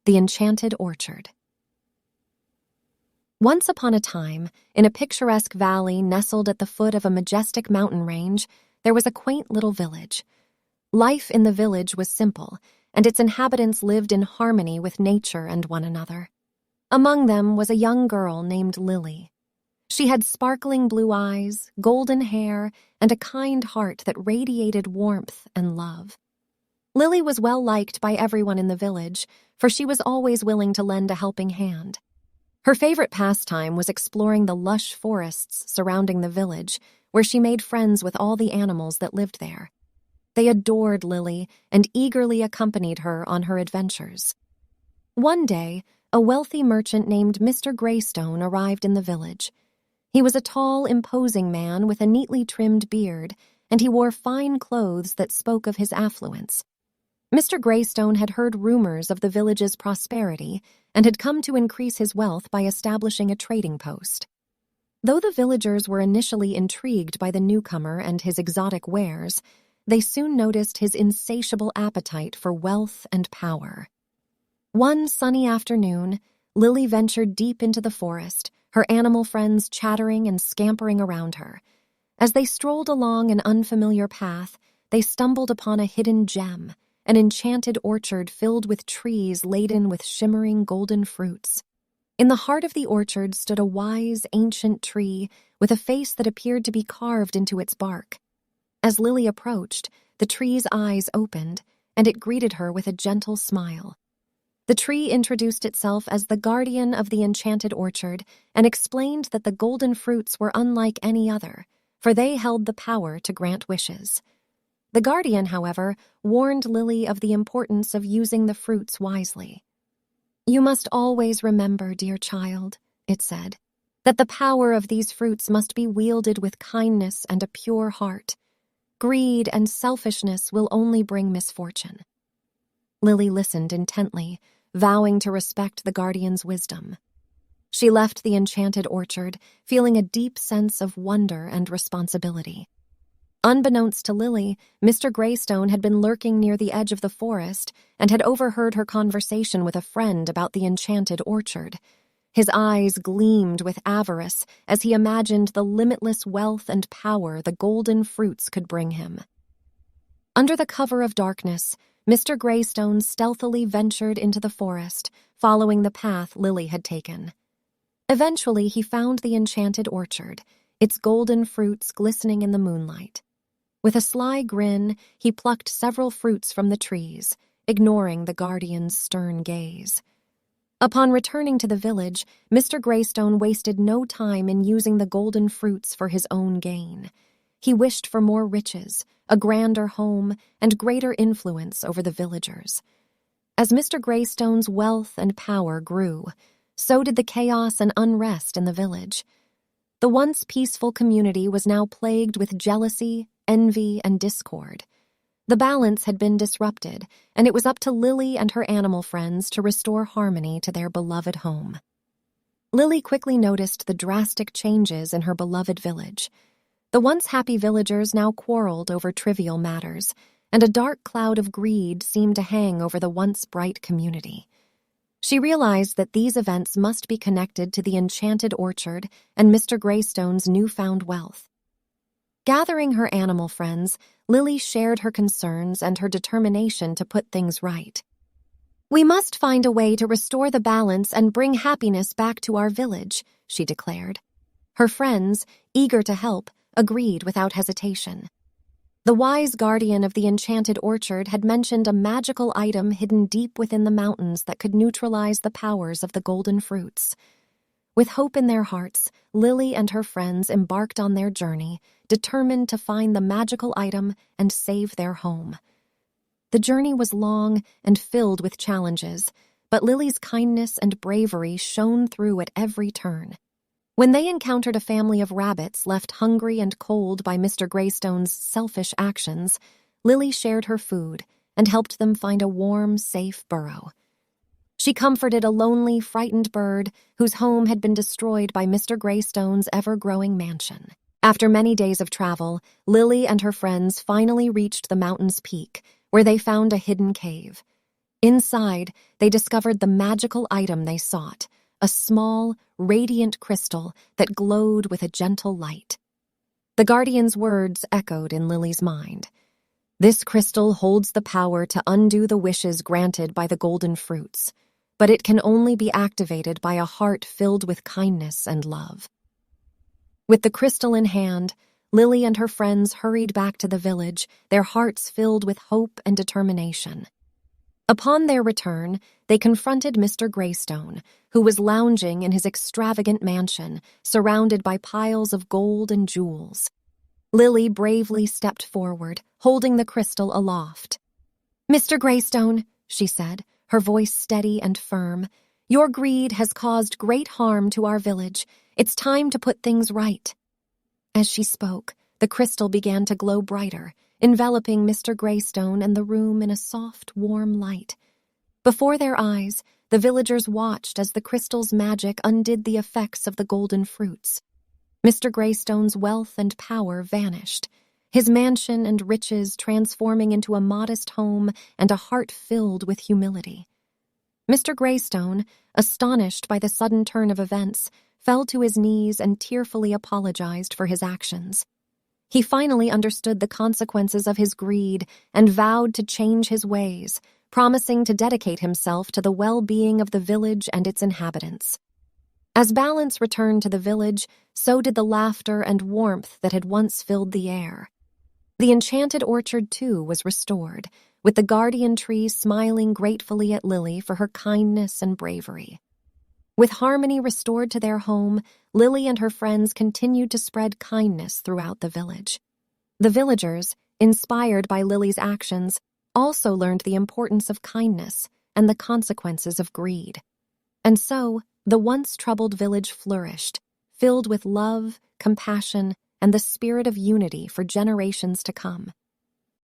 The Enchanted Orchard. Once upon a time, in a picturesque valley nestled at the foot of a majestic mountain range, there was a quaint little village. Life in the village was simple, and its inhabitants lived in harmony with nature and one another. Among them was a young girl named Lily. She had sparkling blue eyes, golden hair, and a kind heart that radiated warmth and love. Lily was well liked by everyone in the village, for she was always willing to lend a helping hand. Her favorite pastime was exploring the lush forests surrounding the village, where she made friends with all the animals that lived there. They adored Lily and eagerly accompanied her on her adventures. One day, a wealthy merchant named Mr. Greystone arrived in the village. He was a tall, imposing man with a neatly trimmed beard, and he wore fine clothes that spoke of his affluence. Mr. Greystone had heard rumors of the village's prosperity and had come to increase his wealth by establishing a trading post. Though the villagers were initially intrigued by the newcomer and his exotic wares, they soon noticed his insatiable appetite for wealth and power. One sunny afternoon, Lily ventured deep into the forest, her animal friends chattering and scampering around her. As they strolled along an unfamiliar path, they stumbled upon a hidden gem, an enchanted orchard filled with trees laden with shimmering golden fruits. In the heart of the orchard stood a wise, ancient tree with a face that appeared to be carved into its bark. As Lily approached, the tree's eyes opened, and it greeted her with a gentle smile. The tree introduced itself as the guardian of the enchanted orchard and explained that the golden fruits were unlike any other, for they held the power to grant wishes. The guardian, however, warned Lily of the importance of using the fruits wisely. "You must always remember, dear child," it said, "that the power of these fruits must be wielded with kindness and a pure heart. Greed and selfishness will only bring misfortune." Lily listened intently, vowing to respect the guardian's wisdom. She left the enchanted orchard, feeling a deep sense of wonder and responsibility. Unbeknownst to Lily, Mr. Greystone had been lurking near the edge of the forest and had overheard her conversation with a friend about the enchanted orchard. His eyes gleamed with avarice as he imagined the limitless wealth and power the golden fruits could bring him. Under the cover of darkness, Mr. Greystone stealthily ventured into the forest, following the path Lily had taken. Eventually, he found the enchanted orchard, its golden fruits glistening in the moonlight. With a sly grin, he plucked several fruits from the trees, ignoring the guardian's stern gaze. Upon returning to the village, Mr. Greystone wasted no time in using the golden fruits for his own gain. He wished for more riches, a grander home, and greater influence over the villagers. As Mr. Greystone's wealth and power grew, so did the chaos and unrest in the village. The once peaceful community was now plagued with jealousy, envy, and discord. The balance had been disrupted, and it was up to Lily and her animal friends to restore harmony to their beloved home. Lily quickly noticed the drastic changes in her beloved village. The once happy villagers now quarreled over trivial matters, and a dark cloud of greed seemed to hang over the once bright community. She realized that these events must be connected to the enchanted orchard and Mr. Greystone's newfound wealth. Gathering her animal friends, Lily shared her concerns and her determination to put things right. "We must find a way to restore the balance and bring happiness back to our village," she declared. Her friends, eager to help, agreed without hesitation. The wise guardian of the enchanted orchard had mentioned a magical item hidden deep within the mountains that could neutralize the powers of the golden fruits. With hope in their hearts, Lily and her friends embarked on their journey, determined to find the magical item and save their home. The journey was long and filled with challenges, but Lily's kindness and bravery shone through at every turn. When they encountered a family of rabbits left hungry and cold by Mr. Greystone's selfish actions, Lily shared her food and helped them find a warm, safe burrow. She comforted a lonely, frightened bird whose home had been destroyed by Mr. Greystone's ever-growing mansion. After many days of travel, Lily and her friends finally reached the mountain's peak, where they found a hidden cave. Inside, they discovered the magical item they sought, a small, radiant crystal that glowed with a gentle light. The guardian's words echoed in Lily's mind. This crystal holds the power to undo the wishes granted by the golden fruits, but it can only be activated by a heart filled with kindness and love. With the crystal in hand, Lily and her friends hurried back to the village, their hearts filled with hope and determination. Upon their return, they confronted Mr. Greystone, who was lounging in his extravagant mansion, surrounded by piles of gold and jewels. Lily bravely stepped forward, holding the crystal aloft. "Mr. Greystone," she said, her voice steady and firm, "your greed has caused great harm to our village. It's time to put things right." As she spoke, the crystal began to glow brighter, enveloping Mr. Greystone and the room in a soft, warm light. Before their eyes, the villagers watched as the crystal's magic undid the effects of the golden fruits. Mr. Greystone's wealth and power vanished, his mansion and riches transforming into a modest home and a heart filled with humility. Mr. Greystone, astonished by the sudden turn of events, fell to his knees and tearfully apologized for his actions. He finally understood the consequences of his greed and vowed to change his ways, promising to dedicate himself to the well-being of the village and its inhabitants. As balance returned to the village, so did the laughter and warmth that had once filled the air. The Enchanted Orchard, too, was restored, with the guardian tree smiling gratefully at Lily for her kindness and bravery. With harmony restored to their home, Lily and her friends continued to spread kindness throughout the village. The villagers, inspired by Lily's actions, also learned the importance of kindness and the consequences of greed. And so, the once troubled village flourished, filled with love, compassion, and the spirit of unity for generations to come.